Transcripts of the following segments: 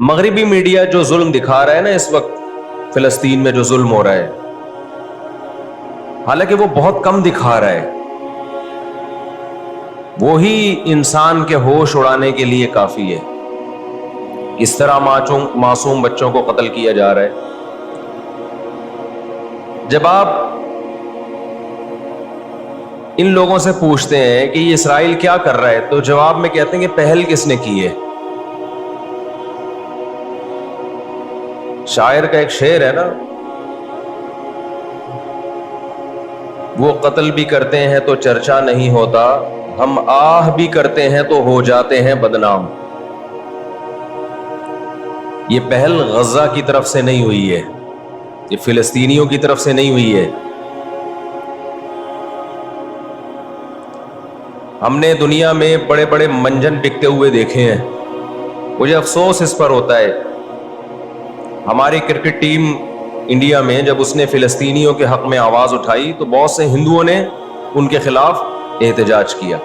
مغربی میڈیا جو ظلم دکھا رہا ہے نا اس وقت فلسطین میں جو ظلم ہو رہا ہے، حالانکہ وہ بہت کم دکھا رہا ہے، وہی انسان کے ہوش اڑانے کے لیے کافی ہے۔ اس طرح معصوم بچوں کو قتل کیا جا رہا ہے۔ جب آپ ان لوگوں سے پوچھتے ہیں کہ یہ اسرائیل کیا کر رہا ہے، تو جواب میں کہتے ہیں کہ پہل کس نے کی ہے۔ شاعر کا ایک شعر ہے نا، وہ قتل بھی کرتے ہیں تو چرچا نہیں ہوتا، ہم آہ بھی کرتے ہیں تو ہو جاتے ہیں بدنام۔ یہ پہل غزہ کی طرف سے نہیں ہوئی ہے، یہ فلسطینیوں کی طرف سے نہیں ہوئی ہے۔ ہم نے دنیا میں بڑے بڑے منجن بکتے ہوئے دیکھے ہیں، مجھے افسوس اس پر ہوتا ہے۔ ہماری کرکٹ ٹیم انڈیا میں جب اس نے فلسطینیوں کے حق میں آواز اٹھائی تو بہت سے ہندوؤں نے ان کے خلاف احتجاج کیا۔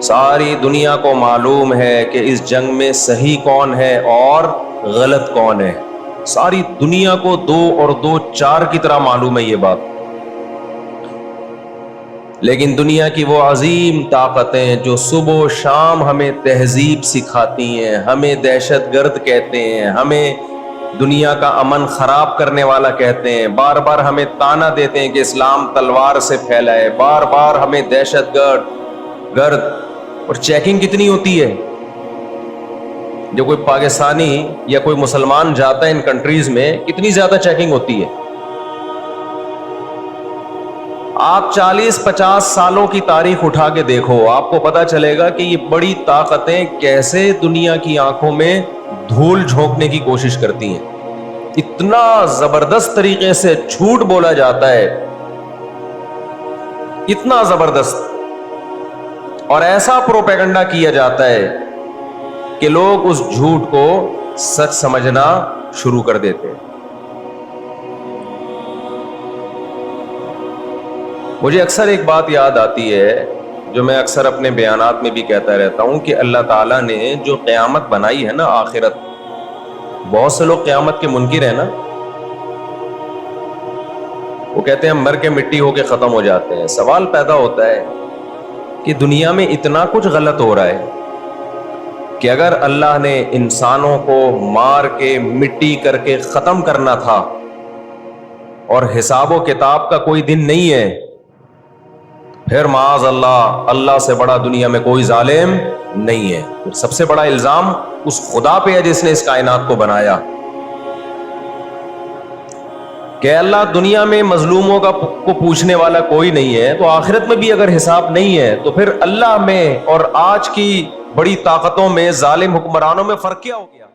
ساری دنیا کو معلوم ہے کہ اس جنگ میں صحیح کون ہے اور غلط کون ہے، ساری دنیا کو 2 اور 2 4 کی طرح معلوم ہے یہ بات۔ لیکن دنیا کی وہ عظیم طاقتیں جو صبح و شام ہمیں تہذیب سکھاتی ہیں، ہمیں دہشت گرد کہتے ہیں، ہمیں دنیا کا امن خراب کرنے والا کہتے ہیں، بار بار ہمیں تانا دیتے ہیں کہ اسلام تلوار سے پھیلا ہے، بار بار ہمیں دہشت گرد، اور چیکنگ کتنی ہوتی ہے۔ جو کوئی پاکستانی یا کوئی مسلمان جاتا ہے ان کنٹریز میں، کتنی زیادہ چیکنگ ہوتی ہے۔ آپ 40-50 سالوں کی تاریخ اٹھا کے دیکھو، آپ کو پتا چلے گا کہ یہ بڑی طاقتیں کیسے دنیا کی آنکھوں میں دھول جھونکنے کی کوشش کرتی ہیں۔ اتنا زبردست طریقے سے جھوٹ بولا جاتا ہے، اتنا زبردست، اور ایسا پروپیگنڈا کیا جاتا ہے کہ لوگ اس جھوٹ کو سچ سمجھنا شروع کر دیتے ہیں۔ مجھے اکثر ایک بات یاد آتی ہے جو میں اکثر اپنے بیانات میں بھی کہتا رہتا ہوں کہ اللہ تعالیٰ نے جو قیامت بنائی ہے نا، آخرت، بہت سے لوگ قیامت کے منکر ہیں نا، وہ کہتے ہیں مر کے مٹی ہو کے ختم ہو جاتے ہیں۔ سوال پیدا ہوتا ہے کہ دنیا میں اتنا کچھ غلط ہو رہا ہے کہ اگر اللہ نے انسانوں کو مار کے مٹی کر کے ختم کرنا تھا اور حساب و کتاب کا کوئی دن نہیں ہے، پھر معاذ اللہ سے بڑا دنیا میں کوئی ظالم نہیں ہے۔ پھر سب سے بڑا الزام اس خدا پہ ہے جس نے اس کائنات کو بنایا کہ اللہ دنیا میں مظلوموں کو پوچھنے والا کوئی نہیں ہے، تو آخرت میں بھی اگر حساب نہیں ہے تو پھر اللہ میں اور آج کی بڑی طاقتوں میں ظالم حکمرانوں میں فرق کیا ہو گیا؟